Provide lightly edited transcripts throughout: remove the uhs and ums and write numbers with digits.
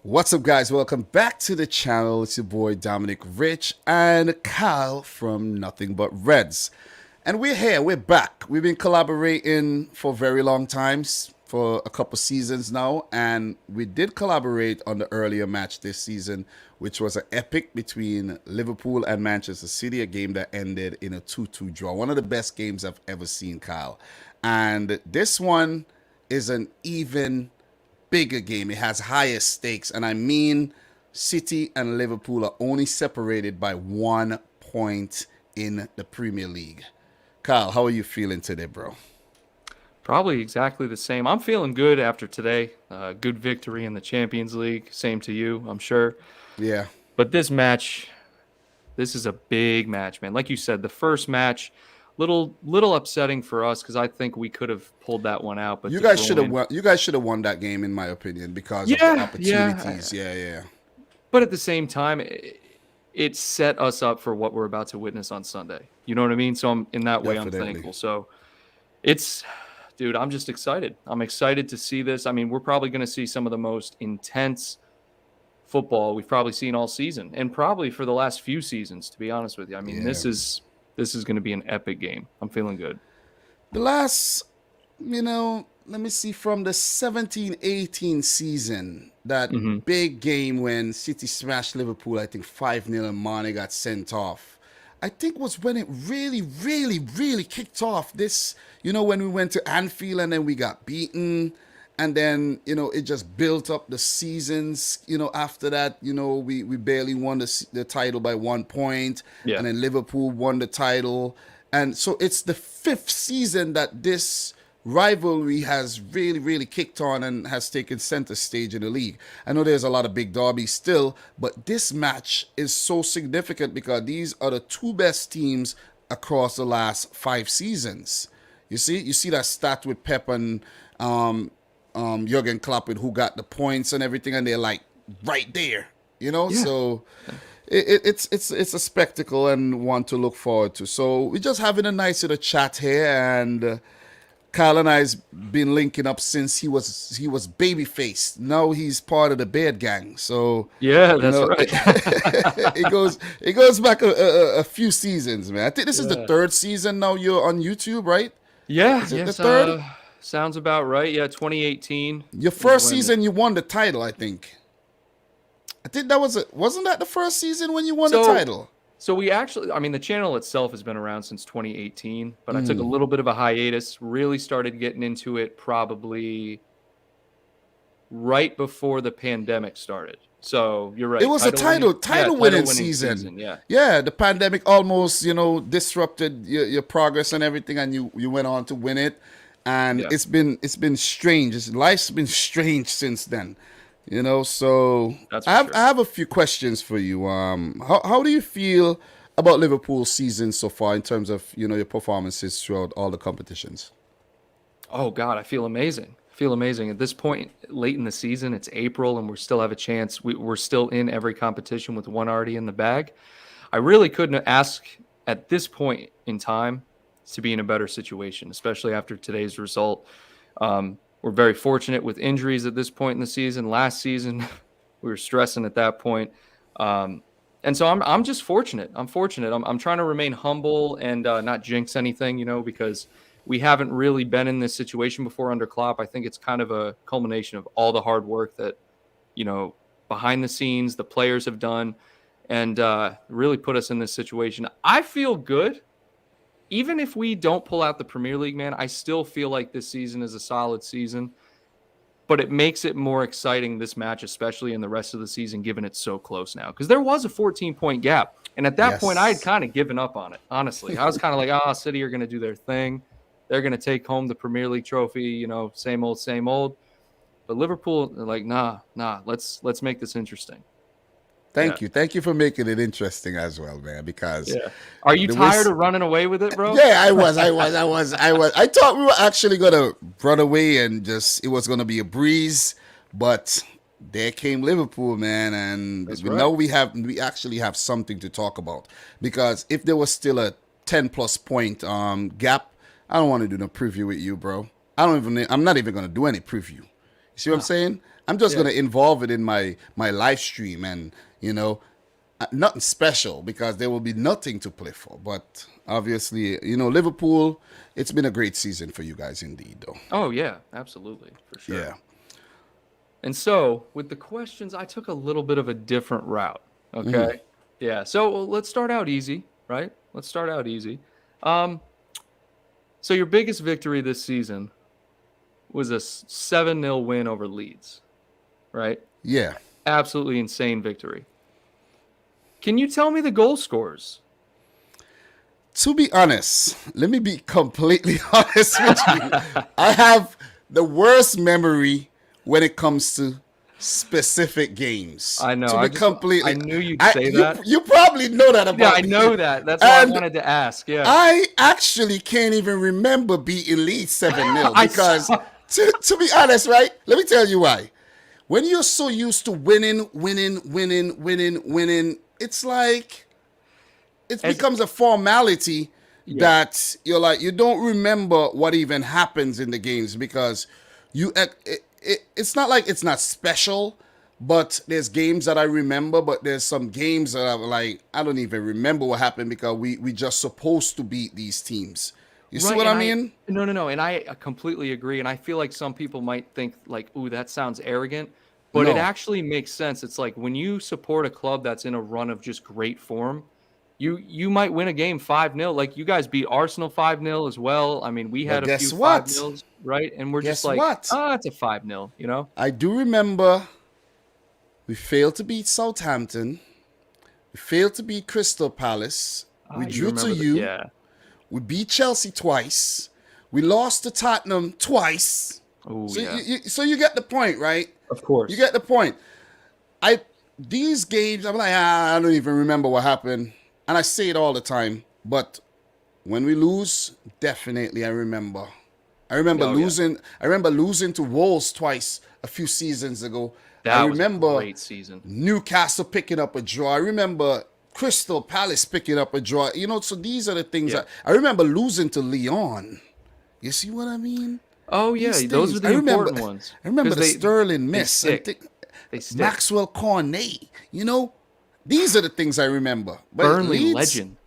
What's up, guys? Welcome back to the channel. It's your boy Dominic Rich and Kyle from Nothing But Reds. And we're here, we're back. We've been collaborating for very long times, for a couple seasons now. And we did collaborate on the earlier match this season, which was an epic between Liverpool and Manchester City, a game that ended in a 2-2 draw. One of the best games I've ever seen, Kyle. And this one is an even bigger game. It has higher stakes, and I mean City and Liverpool are only separated by 1 point in the Premier League. Kyle, how are you feeling today, bro? Probably exactly the same. I'm feeling good after today. Good victory in the Champions League. Same to you, I'm sure. Yeah. But this match, this is a big match, man. Like you said, the first match, little upsetting for us because I think we could have pulled that one out. But You guys should have won. You guys should have won that game, in my opinion, because of the opportunities. Yeah. But at the same time, it set us up for what we're about to witness on Sunday. You know what I mean? So in that way, Definitely. I'm thankful. So dude, I'm just excited. I'm excited to see this. I mean, we're probably going to see some of the most intense football we've probably seen all season, and probably for the last few seasons, to be honest with you. I mean, this is going to be an epic game. I'm feeling good. The last, let me see, from the 17-18 season, that big game when City smashed Liverpool, I think 5-0, and Mane got sent off, I think was when it really kicked off. This, when we went to Anfield and then we got beaten. And then, it just built up the seasons, after that, we barely won the title by 1 point. Yeah. And then Liverpool won the title. And so it's the fifth season that this rivalry has really kicked on and has taken center stage in the league. I know there's a lot of big derbies still, but this match is so significant because these are the two best teams across the last 5 seasons. You see that stat with Pep and Jurgen Klopp with who got the points and everything, and they're like right there, So it's a spectacle and one to look forward to. So we're just having a nice little chat here, and Kyle and I's been linking up since he was baby faced. Now he's part of the Beard Gang. So yeah, that's right. it goes back a few seasons, man. I think this is the 3rd season now. You're on YouTube, right? Yeah, is it the 3rd? Sounds about right. Yeah, 2018. Your first season, you won the title, I think. I think that wasn't that the first season when you won the title? So we actually, I mean, the channel itself has been around since 2018, but I took a little bit of a hiatus, really started getting into it probably right before the pandemic started. So you're right. It was a title winning season. Yeah. The pandemic almost, disrupted your progress and everything, and you went on to win it. And it's been strange. Life's been strange since then, So I have a few questions for you. How do you feel about Liverpool's season so far in terms of your performances throughout all the competitions? Oh God, I feel amazing. At this point, late in the season, it's April, and we still have a chance. We're still in every competition with one already in the bag. I really couldn't ask at this point in time to be in a better situation, especially after today's result. We're very fortunate with injuries at this point in the season. Last season, we were stressing at that point. And so I'm just fortunate. I'm fortunate. I'm trying to remain humble and not jinx anything, because we haven't really been in this situation before under Klopp. I think it's kind of a culmination of all the hard work that, behind the scenes, the players have done, and really put us in this situation. I feel good. Even if we don't pull out the Premier League, man, I still feel like this season is a solid season. But it makes it more exciting, this match, especially in the rest of the season, given it's so close now. Because there was a 14-point gap. And at that point, I had kind of given up on it, honestly. I was kind of like, City are going to do their thing. They're going to take home the Premier League trophy, same old. But Liverpool, they're like, nah, let's make this interesting. Thank you for making it interesting as well, man. Because are you tired of running away with it, bro? Yeah, I was. I thought we were actually gonna run away and it was gonna be a breeze, but there came Liverpool, man, and now we actually have something to talk about. Because if there was still a 10+ point gap, I don't want to do no preview with you, bro. I'm not even gonna do any preview. You see what I'm saying? I'm just Yeah. gonna involve it in my live stream, and nothing special because there will be nothing to play for. But obviously, Liverpool, it's been a great season for you guys indeed, though. Oh yeah, absolutely, for sure. Yeah. And so, with the questions, I took a little bit of a different route. Okay. Yeah. So let's start out easy, right? Let's start out easy. Um, so your biggest victory this season was a 7-0 win over Leeds, right? Yeah. Absolutely insane victory. Can you tell me the goal scorers? To be honest, let me be completely honest with you. I have the worst memory when it comes to specific games. I know. To be completely, I knew you'd say that. You probably know that about Yeah, I me. know that. That's why I And wanted to ask. Yeah. I actually can't even remember beating Leeds 7-0 I because, saw- to be honest, right? Let me tell you why. When you're so used to winning, it's like it becomes a formality that you're like, you don't remember what even happens in the games because it's not like it's not special, but there's games that I remember, but there's some games that I'm like, I don't even remember what happened because we just supposed to beat these teams. You see what I mean? No. And I completely agree. And I feel like some people might think like, ooh, that sounds arrogant. But it No. actually makes sense. It's like when you support a club that's in a run of just great form, you might win a game 5-0. Like you guys beat Arsenal 5-0 as well. I mean, we had a few 5-0s, right? And we're just Guess like, what? it's a 5-0, you know? I do remember we failed to beat Southampton. We failed to beat Crystal Palace. We drew to you. Yeah. We beat Chelsea twice. We lost to Tottenham twice. Oh, So yeah. so you get the point, right? Of course. You get the point. These games, I'm like, I don't even remember what happened. And I say it all the time. But when we lose, definitely I remember. I remember losing. Yeah. I remember losing to Wolves twice a few seasons ago. That I remember was a great season. Newcastle picking up a draw. I remember Crystal Palace picking up a draw. So these are the things that I remember losing to Lyon. You see what I mean? Oh yeah, those are the important ones. I remember the Sterling miss. They stick. Maxwell Cornet. These are the things I remember. But Burnley Leeds, legend.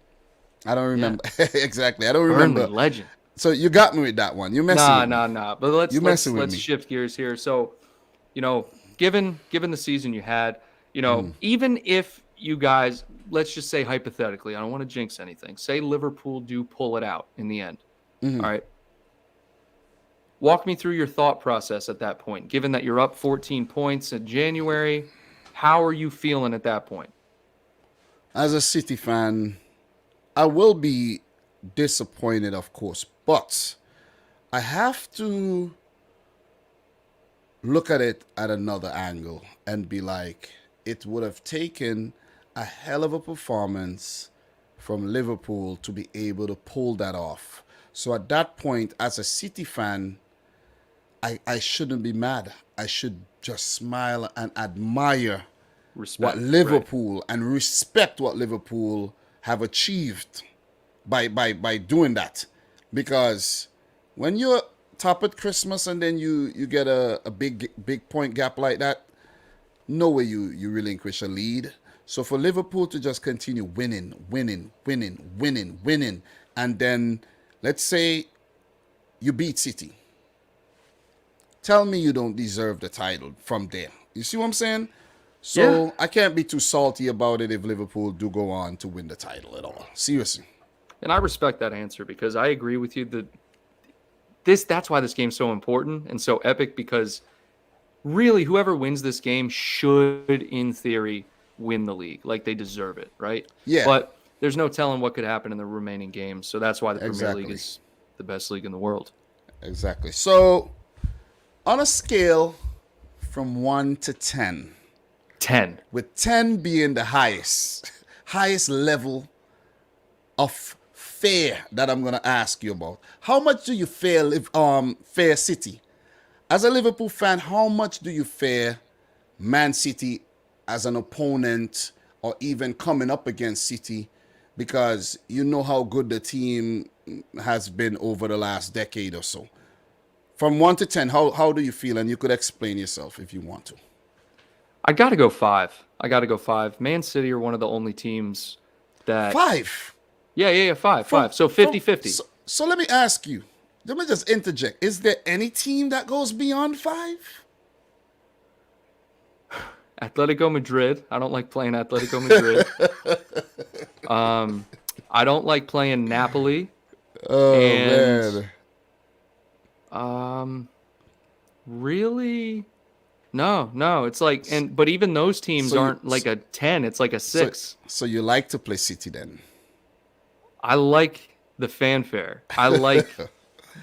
I don't remember. Exactly. I don't remember. Burnley legend. So you got me with that one. You're messing with me. Nah. But let's shift gears here. So, given the season you had, even if you guys, let's just say hypothetically, I don't want to jinx anything. Say Liverpool do pull it out in the end. All right. Walk me through your thought process at that point. Given that you're up 14 points in January, how are you feeling at that point? As a City fan, I will be disappointed, of course, but I have to look at it at another angle and be like, it would have taken a hell of a performance from Liverpool to be able to pull that off. So at that point, as a City fan, I shouldn't be mad. I should just smile and admire what Liverpool and respect what Liverpool have achieved by doing that. Because when you're top at Christmas and then you get a big point gap like that, no way you relinquish a lead. So for Liverpool to just continue winning, and then let's say you beat City. Tell me you don't deserve the title from there. You see what I'm saying? So I can't be too salty about it if Liverpool do go on to win the title at all. Seriously. And I respect that answer because I agree with you that that's why this game's so important and so epic, because really whoever wins this game should, in theory, win the league. Like they deserve it, right? Yeah. But there's no telling what could happen in the remaining games. So that's why the Premier League is the best league in the world. Exactly. So on a scale from 1 to 10. 10. With 10 being the highest level of fear that I'm going to ask you about. How much do you fear City? As a Liverpool fan, how much do you fear Man City as an opponent or even coming up against City? Because you know how good the team has been over the last decade or so. From 1 to 10, how do you feel? And you could explain yourself if you want to. I got to go 5. I got to go 5. Man City are one of the only teams that. 5. Yeah, 5. So 50-50. So let me ask you. Let me just interject. Is there any team that goes beyond 5? Atletico Madrid. I don't like playing Atletico Madrid. I don't like playing Napoli. Oh, And man. really, no. It's like, but even those teams aren't like a 10. It's like a 6. So you like to play City then? I like the fanfare. I like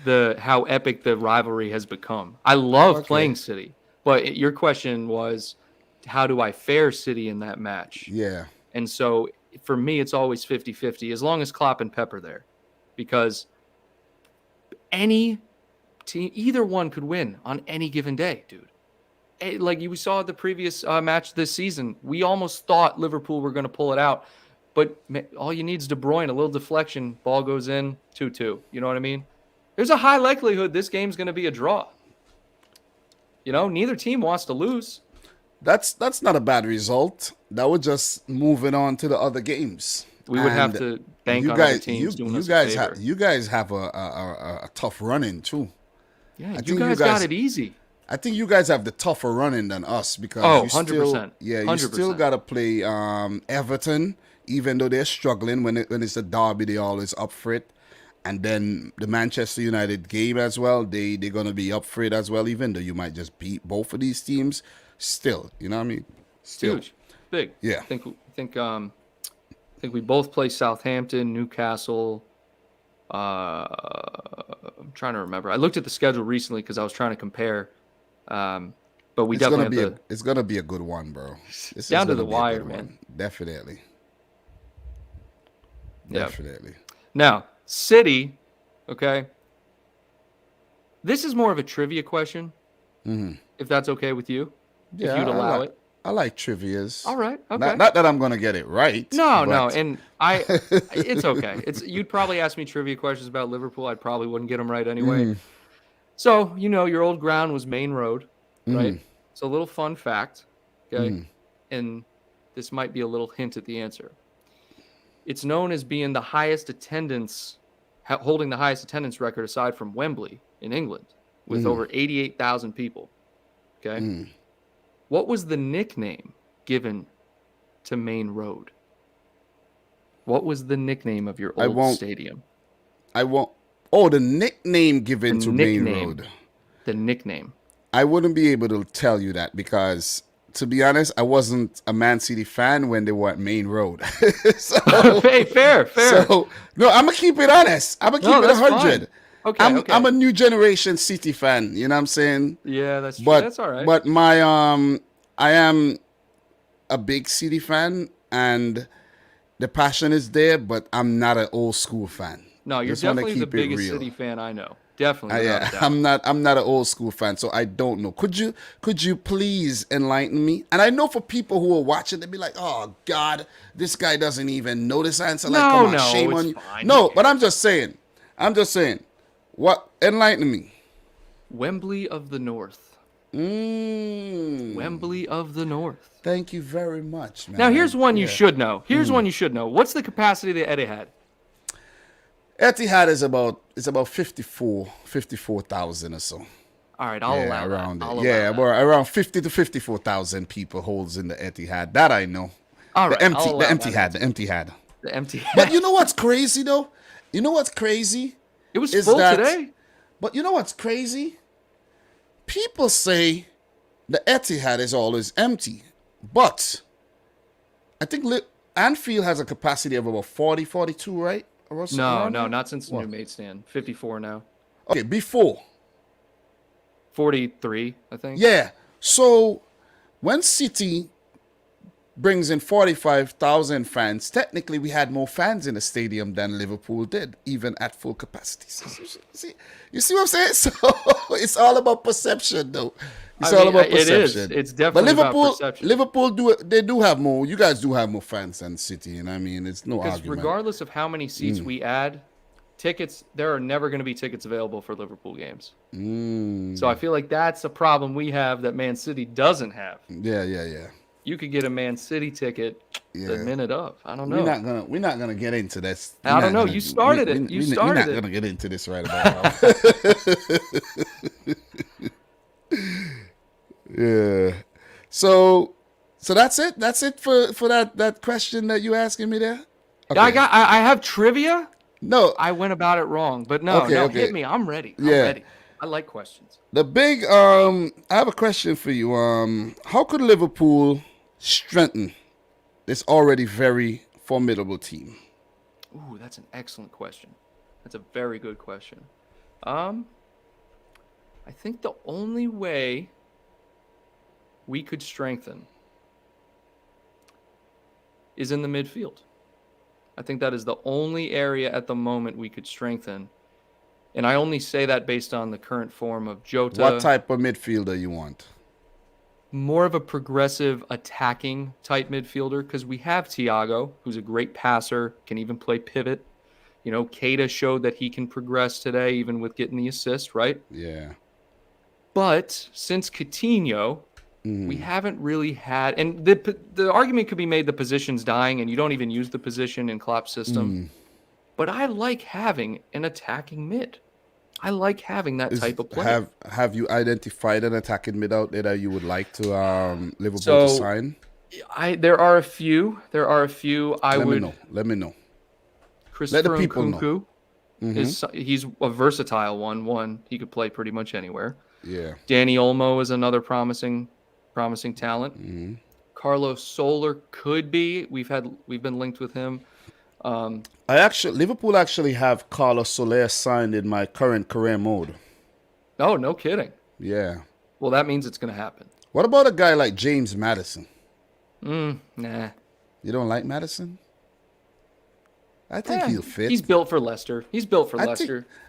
how epic the rivalry has become. I love playing City. But your question was, how do I fare City in that match? Yeah. And so for me, it's always 50-50 as long as Klopp and Pep are there, because any team, either one could win on any given day, dude. Like you saw the previous match this season, we almost thought Liverpool were going to pull it out, but all you need is De Bruyne, a little deflection, ball goes in, 2-2. You know what I mean? There's a high likelihood this game's going to be a draw. Neither team wants to lose. That's not a bad result. That would just move it on to the other games. We would have to bank on other teams doing us a favor. You guys have a tough run-in too. Yeah, you guys got it easy. I think you guys have the tougher run-in than us because 100%. You still got to play Everton, even though they're struggling. When it's a derby, they always up for it. And then the Manchester United game as well, they're going to be up for it as well, even though you might just beat both of these teams. Still, you know what I mean? Still. Huge. Big. Yeah. I think we both play Southampton, Newcastle. I'm trying to remember. I looked at the schedule recently because I was trying to compare. But we definitely it's gonna be a good one, bro. It's down to the wire, man. Definitely. Yep. Definitely. Now, City, okay. This is more of a trivia question, if that's okay with you. Yeah, if you'd allow it. I like trivias. All right. Okay. Not that I'm gonna get it right. No, and it's okay. You'd probably ask me trivia questions about Liverpool. I probably wouldn't get them right anyway. So your old ground was Main Road, right? So a little fun fact, okay, and this might be a little hint at the answer. It's known as being the highest attendance, holding the highest attendance record aside from Wembley in England, with over 88,000 people. Okay. What was the nickname given to Main Road? What was the nickname of your old stadium? Oh, the nickname given to Main Road. The nickname. I wouldn't be able to tell you that because, to be honest, I wasn't a Man City fan when they were at Main Road. Hey, fair. So, no, I'm going to keep it honest. I'm going to keep it 100. Okay, I'm a new generation City fan. You know what I'm saying? Yeah, that's true. But, that's all right. But my I am a big City fan, and the passion is there. But I'm not an old school fan. No, you're definitely the biggest City fan I know. Definitely. Yeah, I'm not an old school fan, so I don't know. Could you please enlighten me? And I know for people who are watching, they'd be like, "Oh God, this guy doesn't even know this answer." Like, come on, shame on you. Fine. No, but I'm just saying. What? Enlighten me. Wembley of the North. Wembley of the North. Thank you very much, man. Now here's one you should know. One you should know. What's the capacity of the Etihad? Etihad is about 54,000 or so. All right, I'll allow around that. Yeah, around 50 to 54,000 people holds in the Etihad. That I know. All right, the empty had. The empty. But you know what's crazy though? You know what's crazy? It was full today. But you know what's crazy? People say the Etihad is always empty, but I think Anfield has a capacity of about 40, 42, right? No, not since the new maid stand. 54 now. Okay, before 43, I think. Yeah. So when City brings in 45,000 fans, technically we had more fans in the stadium than Liverpool did, even at full capacity. You see what I'm saying? So it's all about perception, though. It's all about perception. It is. It's definitely about perception. Liverpool do have more. You guys do have more fans than City, and I mean, it's no argument. Regardless of how many seats we add tickets, there are never going to be tickets available for Liverpool games. So I feel like that's a problem we have that Man City doesn't have. Yeah. You could get a Man City ticket the minute of. I don't know. We're not gonna get into this. I don't know. You started it. We're not gonna get into this right about now. Yeah. So that's it. That's it for that question that you asking me there. Okay. I have trivia. No, I went about it wrong, but no, Okay. hit me. I'm ready. I'm Yeah. ready. I like questions. the big. I have a question for you. How could Liverpool strengthen this already very formidable team? Ooh, that's an excellent question. That's a very good question. I think the only way we could strengthen is in the midfield. I think that is the only area at the moment we could strengthen. And I only say that based on the current form of Jota. What type of midfielder you want? More of a progressive attacking type midfielder, because we have Thiago, who's a great passer, can even play pivot. You know, Keita showed that he can progress today, even with getting the assist, right? Yeah. But since Coutinho, we haven't really had, and the argument could be made the position's dying and you don't even use the position in Klopp's system. But I like having an attacking mid. I like having that type of player. Have you identified an attacking mid out there that you would like to Liverpool to sign? There are a few. Let me know. Christopher Let the people know. He's a versatile one. He could play pretty much anywhere. Yeah. Danny Olmo is another promising talent. Carlos Soler could be. We've been linked with him. Liverpool actually have Carlos Soler signed in my current career mode. Oh, no kidding. Yeah. Well, that means it's going to happen. What about a guy like James Maddison? Nah. You don't like Maddison? I think he'll fit. He's built for Leicester.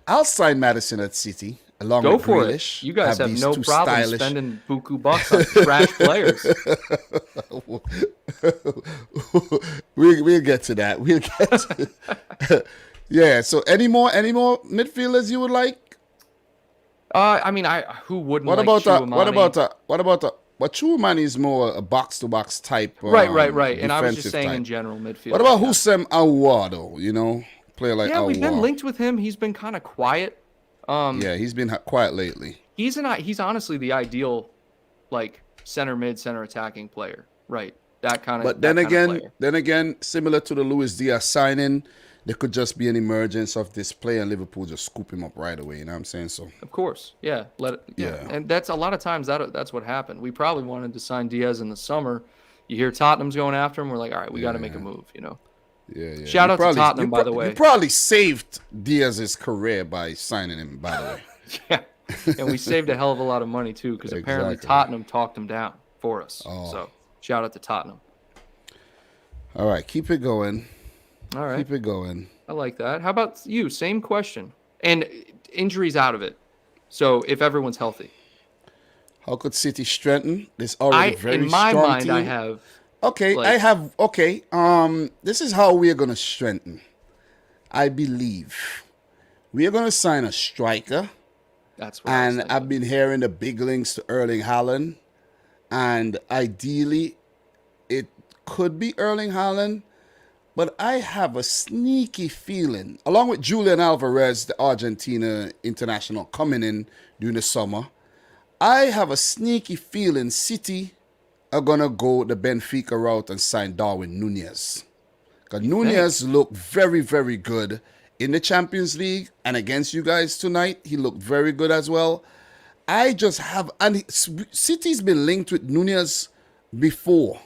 I'll sign Maddison at City along with Grealish. It. You guys have no problem spending buku bucks on trash players. We'll get to that. Yeah. So any more midfielders you would like? Who wouldn't? What about that? But Chouamani is more a box-to-box type. Right. And I was just saying in general midfield. What about Houssem Aouar, though? You know, player like Aouar. Yeah, we've been linked with him. He's been kind of quiet. Yeah, he's been quiet lately. He's honestly the ideal, like center mid, center attacking player. Right. That kind of. But then again, similar to the Luis Diaz signing, there could just be an emergence of this player and Liverpool just scoop him up right away. You know what I'm saying? So of course, yeah. And that's a lot of times that's what happened. We probably wanted to sign Diaz in the summer. You hear Tottenham's going after him. We're like, all right, we got to make a move. You know. Yeah. Shout out to Tottenham, by the way. You probably saved Diaz's career by signing him, by the way. Yeah, and we saved a hell of a lot of money too, because apparently Tottenham talked him down for us. So shout out to Tottenham. All right, keep it going. All right. Keep it going. I like that. How about you? Same question. And injuries out of it. So if everyone's healthy. How could City strengthen this already very in my strong mind, team? I have. Okay, this is how we're going to strengthen. I believe we are going to sign a striker. That's what I've been hearing the big links to Erling Haaland. And ideally, it could be Erling Haaland. But I have a sneaky feeling, along with Julian Alvarez, the Argentina international, coming in during the summer, I have a sneaky feeling City are going to go the Benfica route and sign Darwin Núñez. Because Núñez looked very, very good in the Champions League and against you guys tonight. He looked very good as well. City's been linked with Núñez before.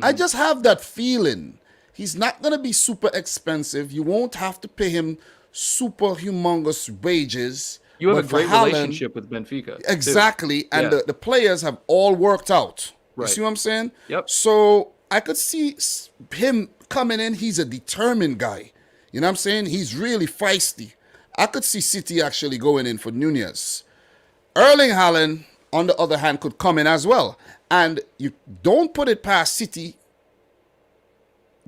I just have that feeling. He's not going to be super expensive. You won't have to pay him super humongous wages. You have a great relationship with Benfica. Exactly. And the players have all worked out. Right. You see what I'm saying? Yep. So I could see him coming in. He's a determined guy. You know what I'm saying? He's really feisty. I could see City actually going in for Núñez. Erling Haaland, on the other hand, could come in as well. And you don't put it past City.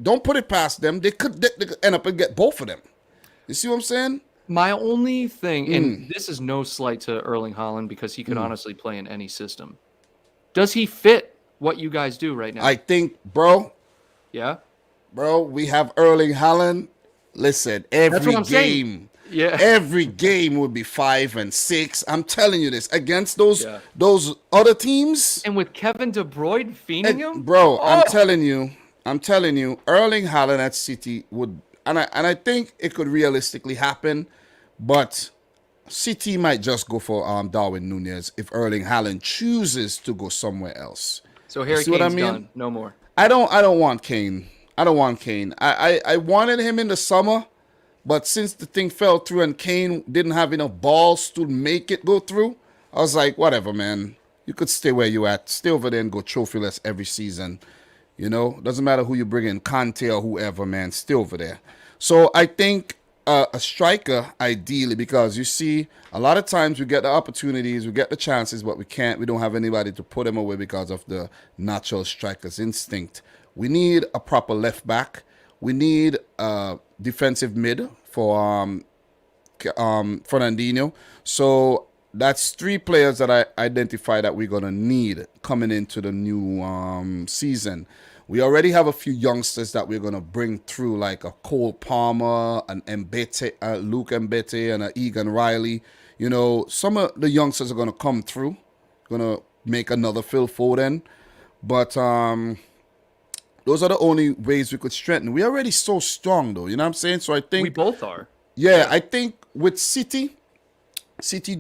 Don't put it past them. They could end up and get both of them. You see what I'm saying? My only thing, and this is no slight to Erling Haaland because he could honestly play in any system. Does he fit what you guys do right now? I think, bro, Yeah? we have Erling Haaland. Listen, That's what I'm saying. Yeah. every game would be 5 and 6. I'm telling you this against those Yeah. those other teams. And with Kevin De Bruyne feeding him? Bro, Oh! I'm telling you, Erling Haaland at City would, and I think it could realistically happen, but City might just go for Darwin Núñez if Erling Haaland chooses to go somewhere else. So Harry See what I Kane's mean? done. No more. I don't want Kane. I don't want Kane. I wanted him in the summer, but since the thing fell through and Kane didn't have enough balls to make it go through, I was like, whatever, man. You could stay where you at. Stay over there and go trophyless every season. You know, doesn't matter who you bring in, Conte or whoever, man. Stay over there. So I think a striker, ideally, because you see, a lot of times we get the opportunities, we get the chances, but we can't. We don't have anybody to put them away because of the natural striker's instinct. We need a proper left back. We need a defensive mid for Fernandinho. So that's 3 players that I identify that we're going to need coming into the new season. We already have a few youngsters that we're going to bring through, like a Cole Palmer, an Mbete, Luke Mbete, and an Egan Riley. You know, some of the youngsters are going to come through, going to make another Phil Foden. But those are the only ways we could strengthen. We're already so strong, though. You know what I'm saying? So I think We both are. yeah, I think with City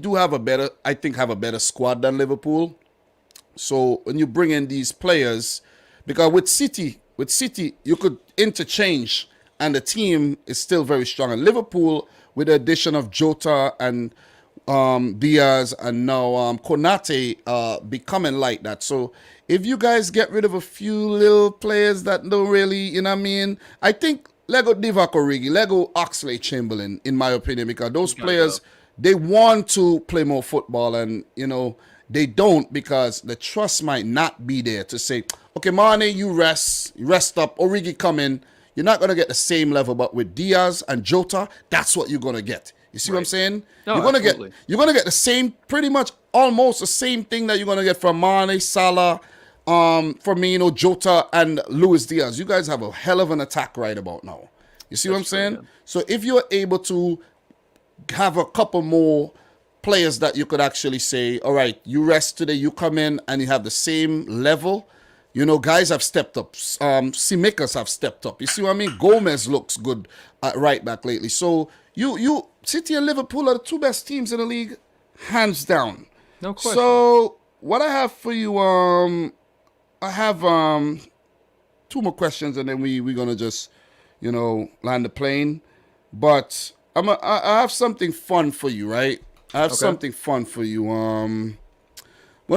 do have a better squad than Liverpool. So when you bring in these players, because with City you could interchange and the team is still very strong. And Liverpool, with the addition of Jota and Diaz and now Konate becoming like that. So if you guys get rid of a few little players that don't really, you know what I mean, I think Lego Divock Origi, Lego Oxlade-Chamberlain, in my opinion, because those players, they want to play more football and, you know, they don't because the trust might not be there to say, okay, Mane, you rest up, Origi come in. You're not going to get the same level, but with Diaz and Jota, that's what you're going to get. You see what I'm saying? No, you're going to get the same, pretty much almost the same thing that you're going to get from Mane, Salah, Firmino, Jota, and Luis Diaz. You guys have a hell of an attack right about now. You see what I'm saying? Yeah. So if you're able to have a couple more players that you could actually say, all right, you rest today, you come in and you have the same level. You know, guys have stepped up. Tsimikas have stepped up. You see what I mean? Gomez looks good at right back lately. So you City and Liverpool are the 2 best teams in the league, hands down. No question. So what I have for you, I have 2 more questions and then we're gonna just, you know, land the plane. But I have something fun for you, right? I have something fun for you. When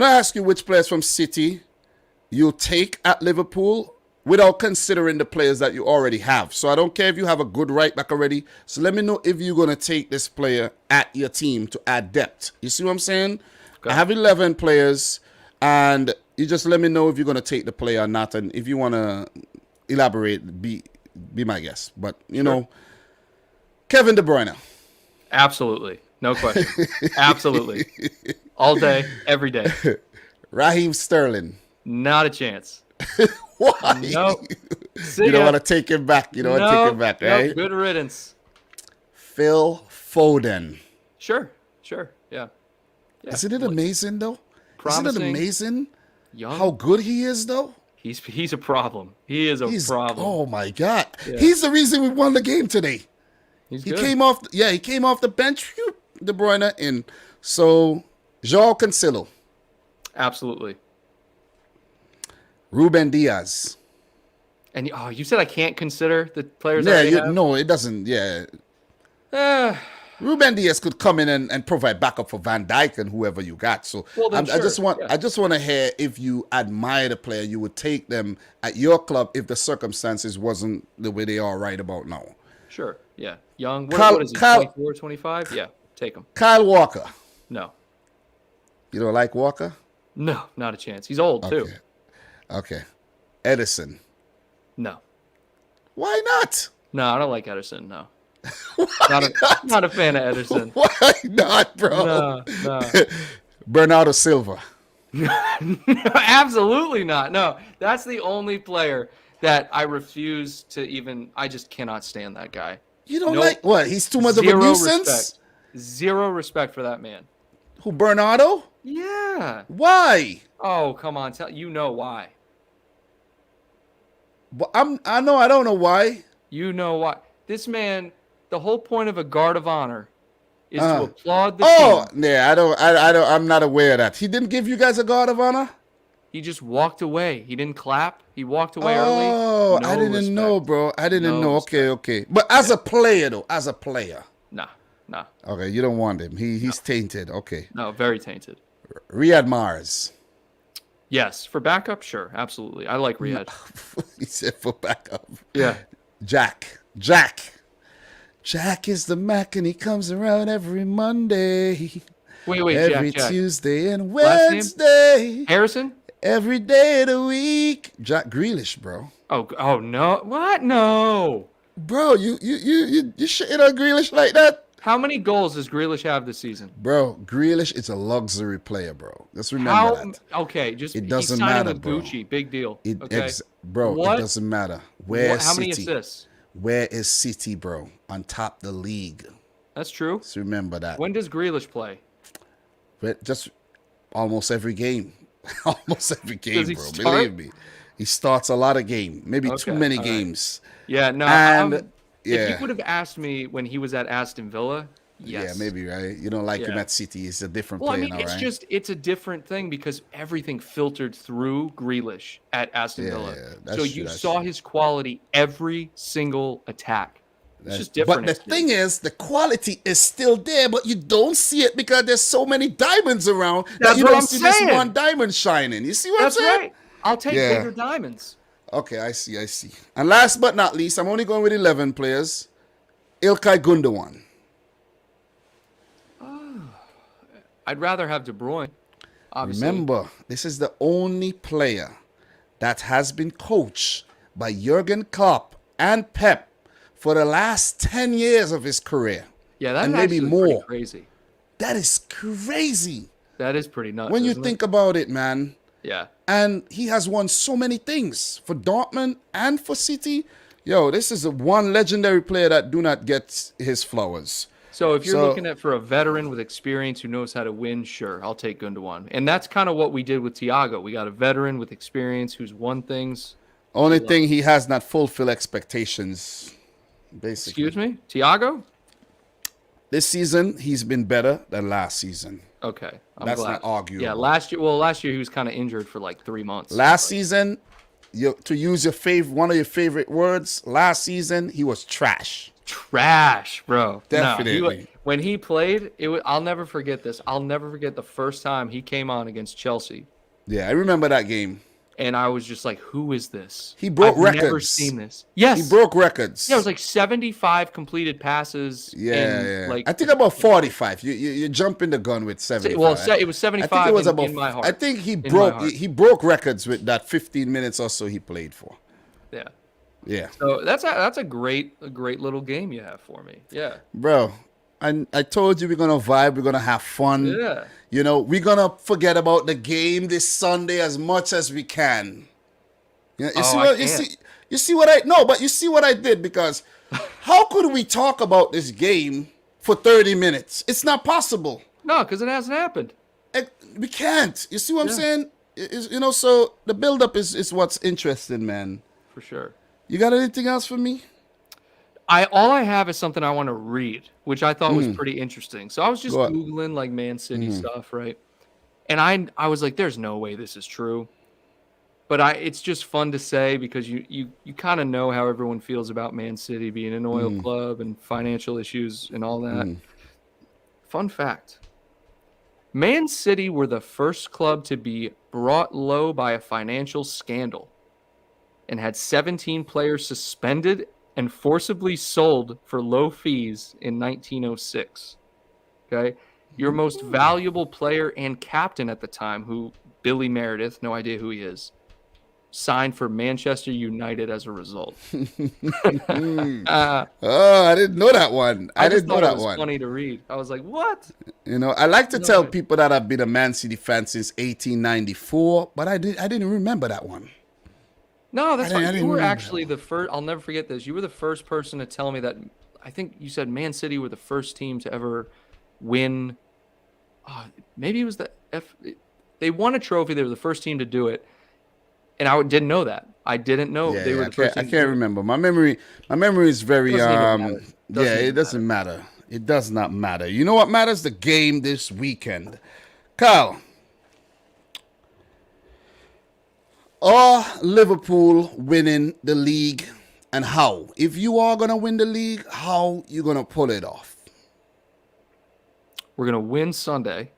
I ask you which players from City you'll take at Liverpool without considering the players that you already have. So I don't care if you have a good right back already. So let me know if you're going to take this player at your team to add depth. You see what I'm saying? Okay. I have 11 players, and you just let me know if you're going to take the player or not. And if you want to elaborate, be my guest. But, you know, Kevin De Bruyne. Absolutely. No question. Absolutely. All day, every day. Raheem Sterling. Not a chance. Why? No. You don't want to take him back. You don't want to take him back, right? No, good riddance. Phil Foden. Sure. Yeah. Isn't it amazing, though? Promising, Isn't it amazing young. how good he is, though? He's a problem. He is a problem. Oh, my God. Yeah. He's the reason we won the game today. He came off the bench. Phew, De Bruyne in. So, João Cancelo. Absolutely. Ruben Diaz. And you said I can't consider the players. No, it doesn't. Yeah. Ruben Diaz could come in and provide backup for Van Dijk and whoever you got. So I just want to hear if you admire the player, you would take them at your club if the circumstances wasn't the way they are right about now. Sure. Yeah. Young. What is he? 24, 25? Yeah. Take him. Kyle Walker. No. You don't like Walker? No, not a chance. He's old too. Okay. Edison. No. Why not? No, I don't like Ederson. No. Not a not a fan of Ederson. Why not, bro? No, no. Bernardo Silva. Absolutely not. No, that's the only player that I refuse to even. I just cannot stand that guy. You don't Nope. like what? He's too much of a Zero nuisance. respect. Zero respect for that man. Who, Bernardo? Yeah. Why? Oh, come on. You know why. But I know. I don't know why. You know why. This man, the whole point of a guard of honor is to applaud the Oh, team. yeah. I don't. I'm not aware of that. He didn't give you guys a guard of honor. He just walked away. He didn't clap. He walked away early. Oh, No I didn't respect. know, bro. I didn't No know. respect. Okay. But as a player, though, as a player. Nah. Okay, you don't want him. He's tainted. Okay. No, very tainted. Riyad Mahrez. Yes, for backup, sure, absolutely. I like Riyad. He said for backup. Yeah. Jack is the Mac, and he comes around every Monday. Wait, every Jack. Tuesday and Last name? Wednesday. Harrison? Every day of the week. Jack Grealish, bro. Oh no. What? No. Bro, you shitting on Grealish like that? How many goals does Grealish have this season? Bro, Grealish is a luxury player, bro. Just remember that. Okay, just It doesn't he's signing matter, with bro. Gucci, big deal. It, Okay. Bro, What? it doesn't matter. Where's How many City? assists? Where is City, bro? On top the league. That's true. Just remember that. When does Grealish play? But just almost every game. Almost every game, Does he bro. start? Believe me. He starts a lot of games. Maybe too Okay, many all right. games. Yeah, no. And If yeah. you would have asked me when he was at Aston Villa, yes. Yeah, maybe, right? You don't like him Yeah. at City. He's a different Well, I player mean, now, right? it's a different thing because everything filtered through Grealish at Aston Villa. yeah, that's So true, you that's saw true. his quality every single attack. It's just different. But the thing is, the quality is still there, but you don't see it because there's so many diamonds around that That's you what don't I'm see saying. this one diamond shining. You see what That's I'm saying? right. I'll take Yeah. bigger diamonds. Okay, I see. And last but not least, I'm only going with 11 players. Ilkay Gundogan. I'd rather have De Bruyne. Obviously. Remember, this is the only player that has been coached by Jurgen Klopp and Pep for the last 10 years of his career. Yeah, that's and maybe actually more. pretty crazy. That is crazy That is pretty nuts. when you isn't think about it, man. it? Yeah. And he has won so many things for Dortmund and for City. Yo, this is one legendary player that do not get his flowers. So if you're looking at for a veteran with experience who knows how to win, sure, I'll take Gundogan. And that's kind of what we did with Thiago. We got a veteran with experience who's won things. Only thing he has not fulfilled expectations, basically. Excuse me? Thiago? This season, he's been better than last season. Okay. I'm That's glad. not arguable. Yeah, last year he was kind of injured for like 3 months. Last season, to use one of your favorite words, last season, he was trash. Trash, bro. Definitely. No, when he played, I'll never forget this. I'll never forget the first time he came on against Chelsea. Yeah, I remember that game. And I was just like, who is this? He broke I've never records. seen this. Yes. He broke records. Yeah, it was like 75 completed passes. Yeah. Like, I think about 45. You jumping the gun with 75. well, it was 75 I think it was about, in my heart. I think he In my broke heart. he broke records with that 15 minutes or so he played for. Yeah. Yeah. So that's a great little game you have for me. Yeah. Bro, I told you we're going to vibe, we're going to have fun. Yeah. You know, we're going to forget about the game this Sunday as much as we can. You see what I did, because how could we talk about this game for 30 minutes? It's not possible. No, because it hasn't happened. We can't. You see what I'm saying? So the build-up is what's interesting, man. For sure. You got anything else for me? All I have is something I want to read, which I thought was pretty interesting. So I was just Go on. Googling like Man City stuff, right? And I was like, there's no way this is true. But it's just fun to say because you kind of know how everyone feels about Man City being an oil club and financial issues and all that. Fun fact. Man City were the first club to be brought low by a financial scandal and had 17 players suspended and forcibly sold for low fees in 1906. Okay? Your most valuable player and captain at the time, who Billy Meredith, no idea who he is, signed for Manchester United as a result. Oh, I didn't know that one. I I just didn't know thought it that was one. funny to read. I was like, what? I like to No tell way. people that I've been a Man City fan since 1894, but I didn't remember that one. No, that's I fine. You didn't were remember that actually one. the first. I'll never forget this. You were the first person to tell me that. I think you said Man City were the first team to ever win. Maybe it was the F. They won a trophy. They were the first team to do it, and I didn't know that. I didn't know they Yeah, were I the first can't. I team to can't do it. remember. My memory is It very. doesn't even matter. Yeah, Doesn't it even doesn't matter. matter. It does not matter. You know what matters? The game this weekend. Kyle, are Liverpool winning the league, and how? If you are gonna win the league, how you gonna pull it off? We're gonna win Sunday.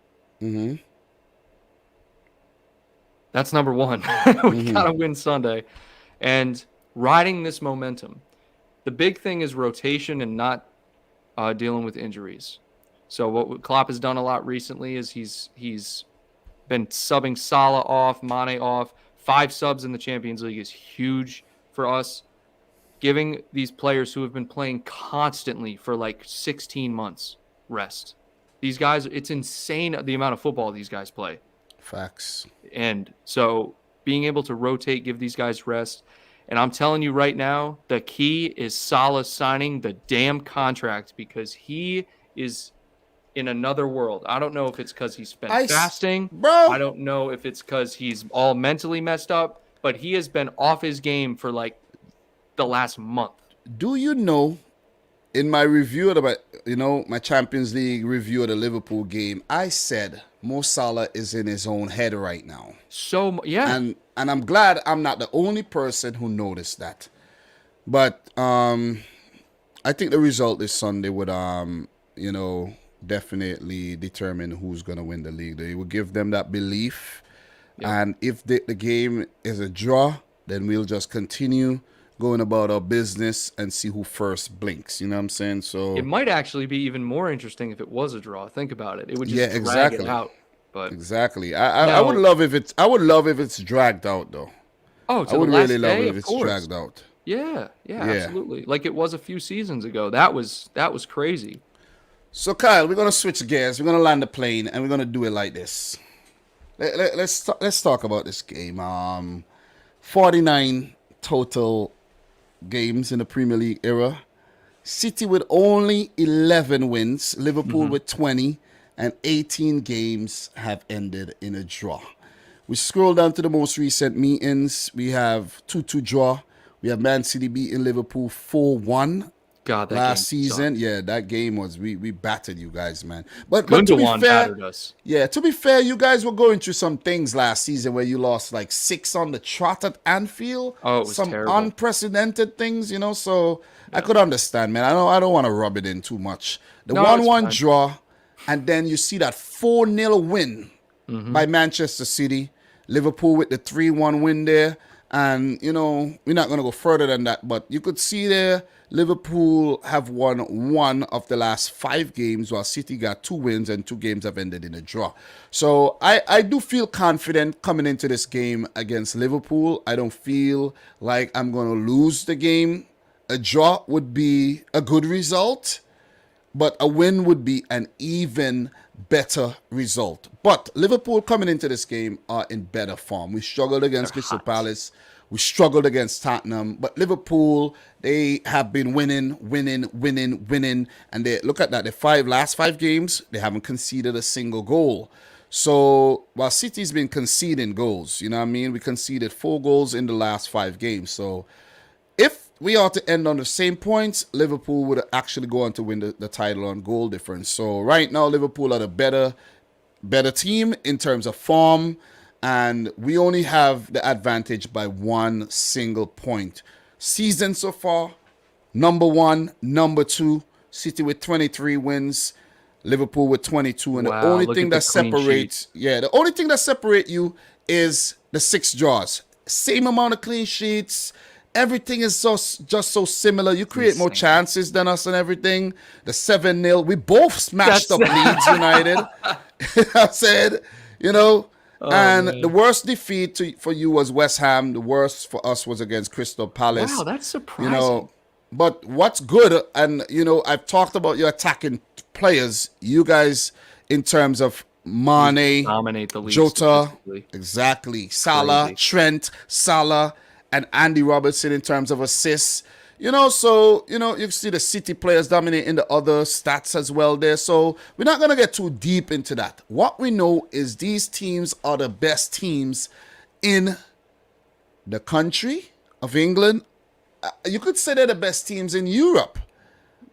That's number one. We gotta win Sunday, and riding this momentum. The big thing is rotation and not dealing with injuries. So what Klopp has done a lot recently is he's been subbing Salah off, Mane off. 5 subs in the Champions League is huge for us. Giving these players who have been playing constantly for like 16 months rest. These guys, it's insane the amount of football these guys play. Facts. And so being able to rotate, give these guys rest. And I'm telling you right now, the key is Salah signing the damn contract because he is in another world. I don't know if it's because he's been fasting. Bro. I don't know if it's because he's all mentally messed up, but he has been off his game for like the last month. Do you know, in my review of my Champions League review of the Liverpool game, I said Mo Salah is in his own head right now. So, yeah. And I'm glad I'm not the only person who noticed that. But I think the result this Sunday would definitely determine who's going to win the league. They will give them that belief. Yep. And if the game is a draw, then we'll just continue going about our business and see who first blinks. You know what I'm saying? So It might actually be even more interesting if it was a draw. Think about it. It would just drag exactly. it out. But exactly. I would love if it's dragged out though. oh, to I would the last really love day, it if of it's course. dragged out. Yeah, absolutely. Like it was a few seasons ago. That was crazy. So Kyle, we're gonna switch gears. We're gonna land the plane and we're gonna do it like this. Let's talk about this game. 49 total games in the Premier League era. City with only 11 wins, Liverpool with 20, and 18 games have ended in a draw. We scroll down to the most recent meetings. We have 2-2 draw. We have Man City beating Liverpool 4-1 God, that last game season. sucked. Yeah, that game was we battered you guys, man. But to be Gundogan fair, battered us. yeah, to be fair, you guys were going through some things last season where you lost like 6 on the trot at Anfield. Oh, it was some terrible. unprecedented things, so I could understand, man. I don't want to rub it in too much. The No, it's 1-1 fine. draw, and then you see that 4-0 win by Manchester City. Liverpool with the 3-1 win there. And, we're not going to go further than that, but you could see there Liverpool have won 1 of the last 5 games, while City got 2 wins and 2 games have ended in a draw. So I do feel confident coming into this game against Liverpool. I don't feel like I'm going to lose the game. A draw would be a good result, but a win would be an even better result. But Liverpool coming into this game are in better form. We struggled against Crystal Palace. We struggled against Tottenham. But Liverpool, they have been winning. And they look at that. The last 5 games, they haven't conceded a single goal. So while City's been conceding goals, you know what I mean? We conceded 4 goals in the last 5 games. So if we are to end on the same points, Liverpool would actually go on to win the title on goal difference. So right now, Liverpool are the better team in terms of form, and we only have the advantage by 1 single point. Season so far, number 1, number 2, City with 23 wins, Liverpool with 22, and Wow, the only look thing at the that clean separates, the only thing that separates you is the 6 draws. Same amount of clean sheets. Everything is just so similar. You create more chances than us and everything. The 7-0, we both smashed up Leeds United. I said, Oh And the man. worst defeat for you was West Ham. The worst for us was against Crystal Wow, Palace. that's You surprising. know, but what's good, and I've talked about your attacking players. You guys, in terms of We just Mane, dominate the league Jota, statistically. exactly, It's Salah, crazy. Trent, Salah, and Andy Robertson in terms of assists. You see the City players dominating the other stats as well there. So we're not going to get too deep into that. What we know is these teams are the best teams in the country of England. You could say they're the best teams in Europe.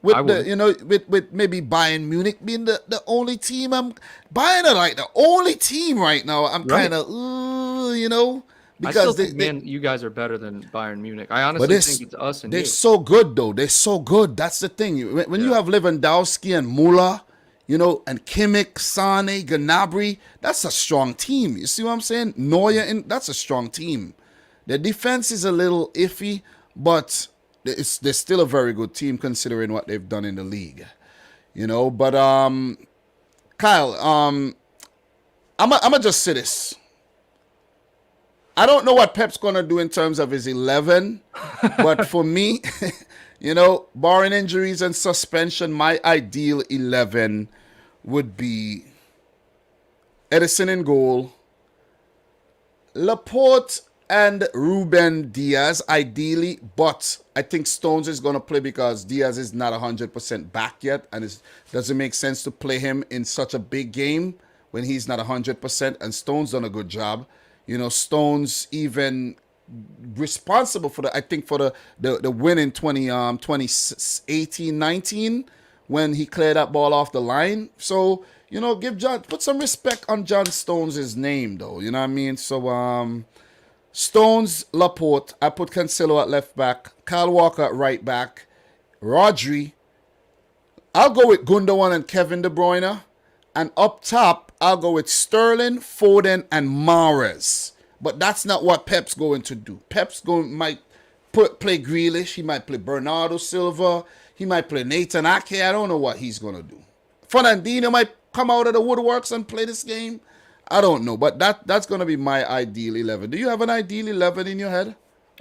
I With would. with maybe Bayern Munich being the only team. Bayern are like the only team right now. I'm kind Right. of I still because think, man, you guys are better than Bayern Munich. I but honestly think it's us and they're you. so good though. They're so good. That's the thing. When you Yeah. have Lewandowski and Muller, and Kimmich, Sane, Gnabry, that's a strong team. You see what I'm saying? Neuer, that's a strong team. The defense is a little iffy, but they're still a very good team considering what they've done in the league. But Kyle, I'm gonna just say this. I don't know what Pep's gonna do in terms of his 11, but for me, barring injuries and suspension, my ideal 11 would be Edison in goal, Laporte and Ruben Diaz, ideally, but I think Stones is going to play because Diaz is not 100% back yet, and it doesn't make sense to play him in such a big game when he's not 100%, and Stones done a good job. Stones even responsible for I think for the win in 2018-19 when he cleared that ball off the line. So, put some respect on John Stones' name though. You know what I mean? So Stones, Laporte. I put Cancelo at left back, Kyle Walker at right back, Rodri. I'll go with Gundogan and Kevin De Bruyne. And up top, I'll go with Sterling, Foden, and Mahrez. But that's not what Pep's going to do. Might play Grealish. He might play Bernardo Silva. He might play Nathan Ake. I don't know what he's going to do. Fernandinho might come out of the woodworks and play this game. I don't know. But that's going to be my ideal 11. Do you have an ideal 11 in your head?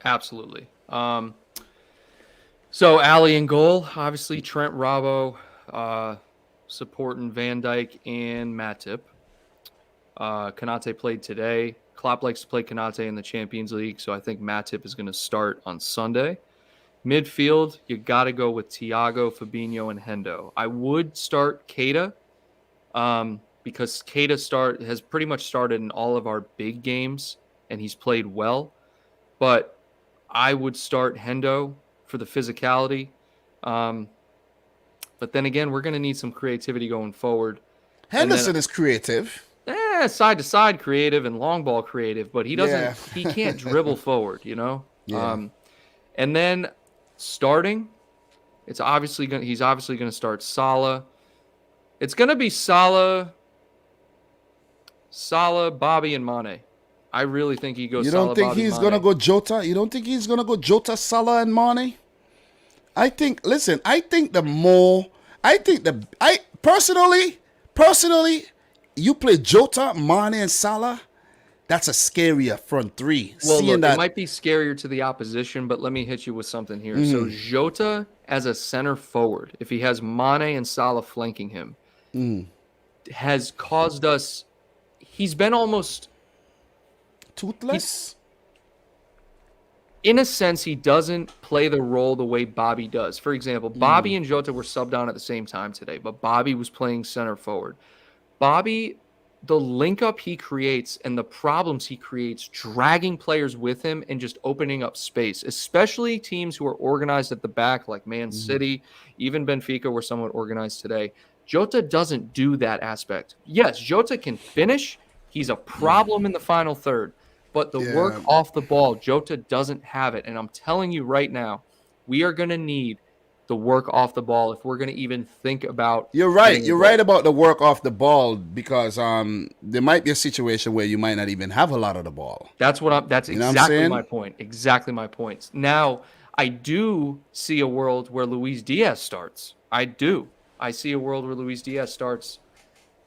Absolutely. So Ali in goal, obviously Trent Robbo, supporting Van Dijk and Matip. Kanate played today. Klopp likes to play Kanate in the Champions League, so I think Matip is going to start on Sunday. Midfield, you got to go with Thiago, Fabinho, and Hendo. I would start Keita because Keita has pretty much started in all of our big games, and he's played well. But I would start Hendo for the physicality. But then again, we're going to need some creativity going forward. And then Henderson is creative. side to side creative and long ball creative, but Yeah. he can't dribble forward, Yeah. And then starting, he's obviously going to start Salah. It's going to be Salah, Bobby, and Mane. I really think he goes You Salah, don't think Bobby, he's Mane. going to go Jota? You don't think he's going to go Jota, Salah, and Mane? I think personally, you play Jota, Mane, and Salah, that's a scarier front three. Well, Seeing look, it that, might be scarier to the opposition, but let me hit you with something here. So Jota as a center forward, if he has Mane and Salah flanking him, has caused us. He's been almost, toothless. in a sense, he doesn't play the role the way Bobby does. For example, Bobby and Jota were subbed on at the same time today, but Bobby was playing center forward. Bobby, the link up he creates and the problems he creates, dragging players with him and just opening up space, especially teams who are organized at the back, like Man City, even Benfica were somewhat organized today. Jota doesn't do that aspect. Yes, Jota can finish. He's a problem in the final third. But the work Yeah. off the ball, Jota doesn't have it. And I'm telling you right now, we are going to need the work off the ball if we're going to even think about. You're right. getting a You're goal. right about the work off the ball because there might be a situation where you might not even have a lot of the ball. That's know what I'm exactly my saying? point. Exactly my point. Now, I do see a world where Luis Diaz starts. I do. I see a world where Luis Diaz starts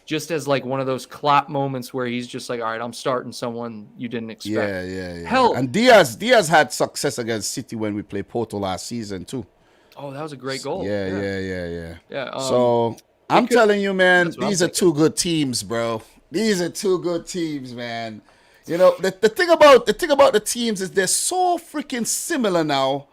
just as like one of those clap moments where he's just like, all right, I'm starting someone you didn't expect. Yeah. Hell, And Diaz had success against City when we played Porto last season too. oh, that was a great goal. Yeah. Yeah. So It I'm could, telling you, man, that's what I'm these are thinking. two good teams, bro. These are two good teams, man. You know, the thing about the teams is they're so freaking similar now.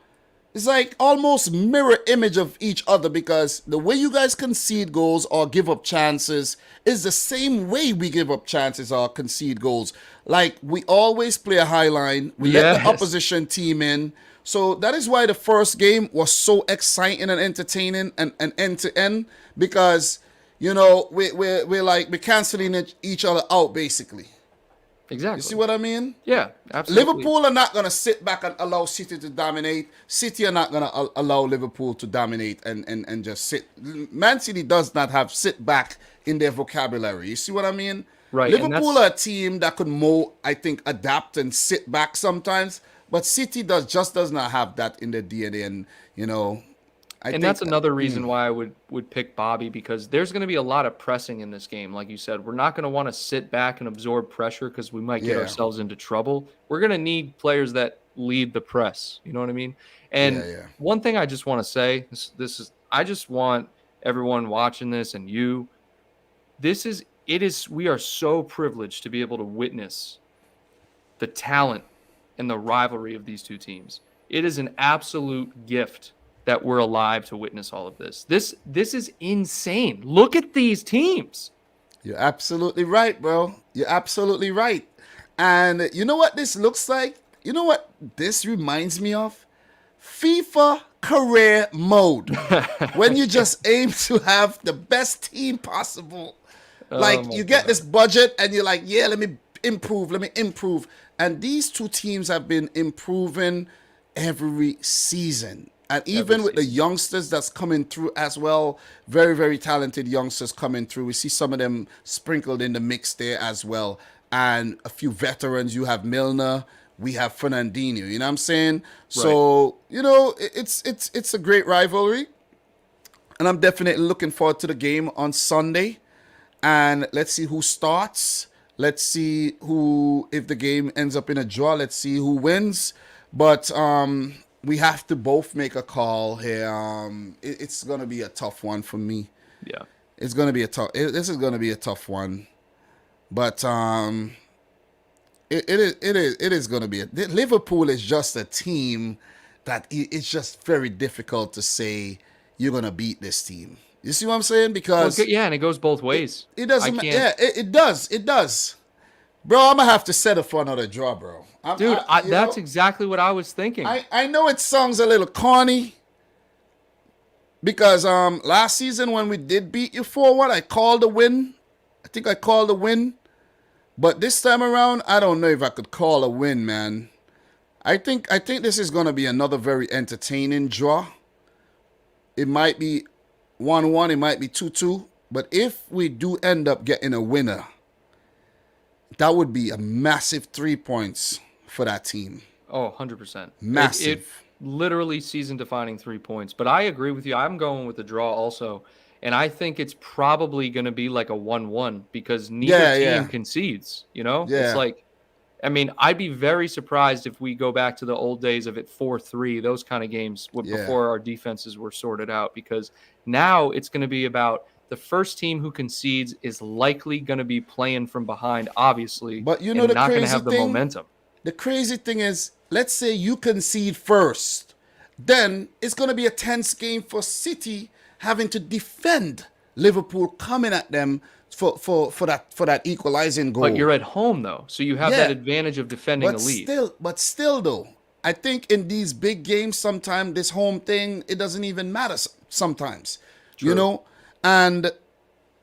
It's like almost mirror image of each other because the way you guys concede goals or give up chances is the same way we give up chances or concede goals. Like we always play a high line. We let the Yes. opposition team in. So that is why the first game was so exciting and entertaining and end to end because you know we're canceling each other out basically. You see Exactly. what I mean? Yeah, absolutely. Liverpool are not going to sit back and allow City to dominate. City are not going to allow Liverpool to dominate and just sit. Man City does not have sit back in their vocabulary. You see what I mean? Right. And Liverpool that's are a team that could more, I think, adapt and sit back sometimes. But City does not have that in their DNA. And, you know, I And think, that's another reason why I would pick Bobby, because there's going to be a lot of pressing in this game. Like you said, we're not going to want to sit back and absorb pressure because we might get yeah, ourselves into trouble. We're going to need players that lead the press. You know what I mean? And yeah. one thing I just want to say, this is I just want everyone watching this and you, we are so privileged to be able to witness the talent and the rivalry of these two teams. It is an absolute gift that we're alive to witness all of this. This is insane. Look at these teams. You're absolutely right, bro. You're absolutely right. And you know what this looks like? You know what this reminds me of? FIFA career mode. When you just aim to have the best team possible. Oh Like my you get this god. budget and you're like, yeah, let me improve. And these two teams have been improving every season. And Every even with the season. youngsters that's coming through as well, very, very talented youngsters coming through. We see some of them sprinkled in the mix there as well. And a few veterans. You have Milner, we have Fernandinho. You know what I'm saying? Right. So, you know, it's a great rivalry. And I'm definitely looking forward to the game on Sunday. And let's see who starts. Let's see who, if the game ends up in a draw, let's see who wins. But we have to both make a call here. It's gonna be a tough one for me. Yeah. It's gonna be a tough. This is gonna be a tough one. But it is gonna be. Liverpool is just a team that it's just very difficult to say you're gonna beat this team. You see what I'm saying? Well, Because yeah, and it goes both ways. it I doesn't. can't, Yeah, it does. It does. Bro, I'm gonna have to settle for another draw, bro. dude. You That's know, exactly what I was thinking. I know it sounds a little corny because last season when we did beat you 4-1, I called a win. I think I called a win. But this time around, I don't know if I could call a win, man. I think this is gonna be another very entertaining draw. It might be 1-1, it might be 2-2. But if we do end up getting a winner, that would be a massive 3 points for that team. Oh, 100%. It Massive. literally season defining 3 points. But I agree with you. I'm going with the draw also. And I think it's probably going to be like a 1-1 because neither Yeah, team yeah, concedes, you know? It's yeah, like, I mean, I'd be very surprised if we go back to the old days of it 4-3, those kind of games yeah. before our defenses were sorted out, because now it's going to be about the first team who concedes is likely going to be playing from behind, obviously, But you know and the not going to crazy have the thing? momentum. The crazy thing is, let's say you concede first. Then it's going to be a tense game for City having to defend Liverpool coming at them for that equalizing But goal. you're at home though, so you have that Yeah, advantage of defending a but lead. still though, I think in these big games sometimes this home thing it doesn't even matter sometimes. You True. know? And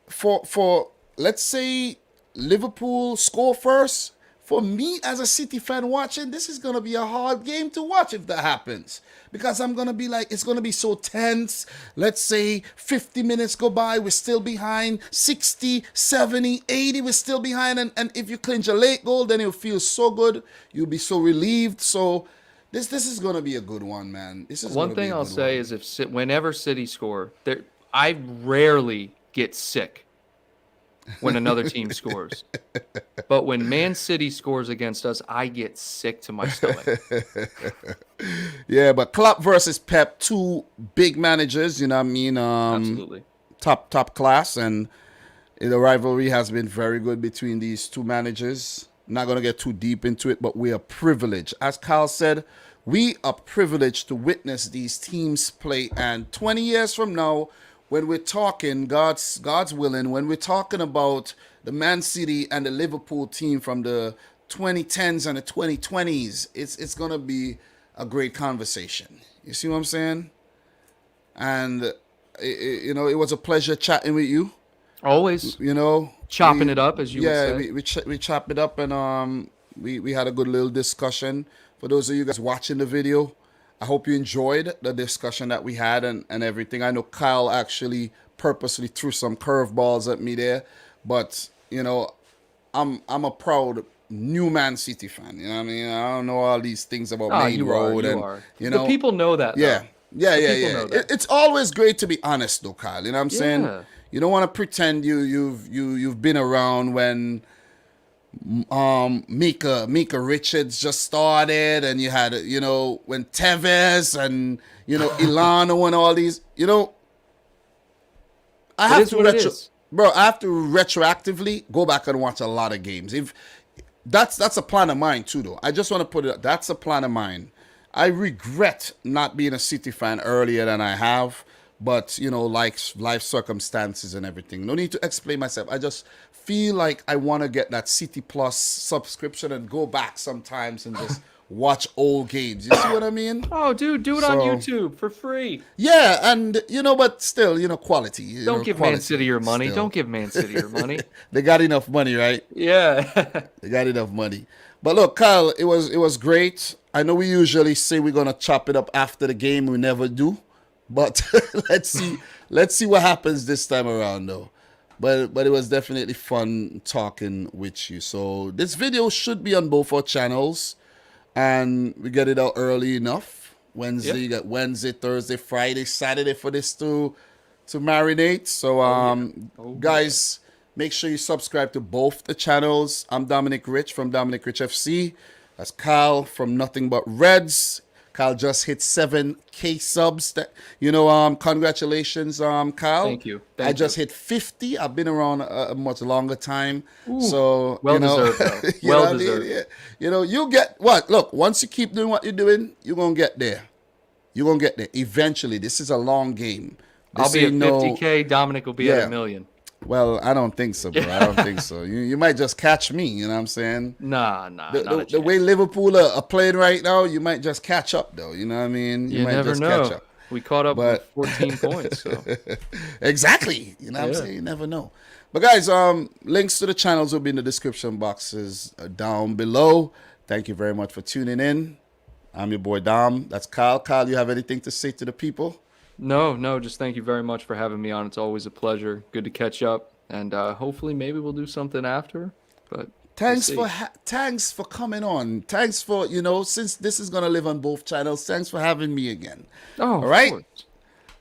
for let's say Liverpool score first. For me as a City fan watching, this is gonna be a hard game to watch if that happens. Because I'm gonna be like, it's gonna be so tense. Let's say 50 minutes go by, we're still behind, 60, 70, 80, we're still behind. And if you clinch a late goal, then it'll feel so good. You'll be so relieved. So this is gonna be a good one, man. This is One gonna be thing a I'll good say one. is whenever City score, I rarely get sick. when another team scores. But when Man City scores against us, I get sick to my stomach. Yeah, but Klopp versus Pep, two big managers, you know what I mean? Absolutely. Top class, and the rivalry has been very good between these two managers. Not gonna get too deep into it, but we are privileged. As Kyle said, we are privileged to witness these teams play. And 20 years from now, when we're talking, God's willing, when we're talking about the Man City and the Liverpool team from the 2010s and the 2020s, it's gonna be a great conversation. You see what I'm saying? And it was a pleasure chatting with you. Always You know, chopping it up, as you would say. we chopped it up, and we had a good little discussion. For those of you guys watching the video, I hope you enjoyed the discussion that we had and everything. I know Kyle actually purposely threw some curveballs at me there, but I'm a proud new Man City fan. You know what I mean? I don't know all these things about Main You Road, are. and You are. you The know, people know that. yeah, Though. yeah, The yeah, people yeah. know that. It's always great to be honest, though, Kyle. You know what I'm saying? Yeah. You don't want to pretend you've been around when Mika Richards just started, and you had when Tevez and Ilano and all these. I have to I have to retroactively go back and watch a lot of games. If that's a plan of mine too, though. I just want to put it. That's a plan of mine. I regret not being a City fan earlier than I have, but like life circumstances and everything. No need to explain myself. I just feel like I want to get that City Plus subscription and go back sometimes and just watch old games. You see what I mean? Oh, dude, do it on YouTube for free. Yeah, and but still, quality. Don't give quality Man City your money. still. Don't give Man City your money. They got enough money, right? Yeah. They got enough money. But look, Kyle, it was great. I know we usually say we're gonna chop it up after the game. We never do. But let's see what happens this time around, though. But it was definitely fun talking with you. So this video should be on both our channels, and we get it out early enough. Wednesday, You got Wednesday, Thursday, Friday, Saturday for this to marinate. So guys, make sure you subscribe to both the channels. I'm Dominic Rich from Dominic Rich FC. That's Kyle from Nothing But Reds. Kyle just hit 7K subs. Congratulations, Kyle. Thank you. I just hit 50. I've been around a much longer time. Ooh, so deserved, though. Well deserved. Yeah. You get what? Look, once you keep doing what you're doing, you're gonna get there. You're gonna get there eventually. This is a long game. I'll be at 50K. Dominic will be at 1 million. Well, I don't think so, bro. I don't think so. You might just catch me, you know what I'm saying? Nah. The way Liverpool are playing right now, you might just catch up, though. You know what I mean? You might never just know. Catch up. We caught up with 14 points. So. Exactly. You know what I'm saying? You never know. But guys, links to the channels will be in the description boxes down below. Thank you very much for tuning in. I'm your boy Dom. That's Kyle. Kyle, you have anything to say to the people? No, just thank you very much for having me on. It's always a pleasure. Good to catch up, and hopefully maybe we'll do something after. But thanks for coming on. Thanks for since this is gonna live on both channels. Thanks for having me again. Oh, all right. Of course.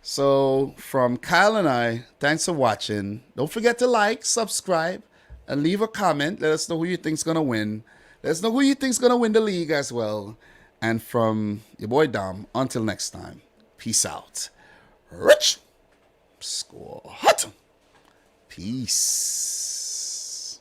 So from Kyle and I, thanks for watching. Don't forget to like, subscribe, and leave a comment. Let us know who you think's gonna win. Let us know who you think's gonna win the league as well. And from your boy Dom, until next time, peace out. Rich score hot. Peace.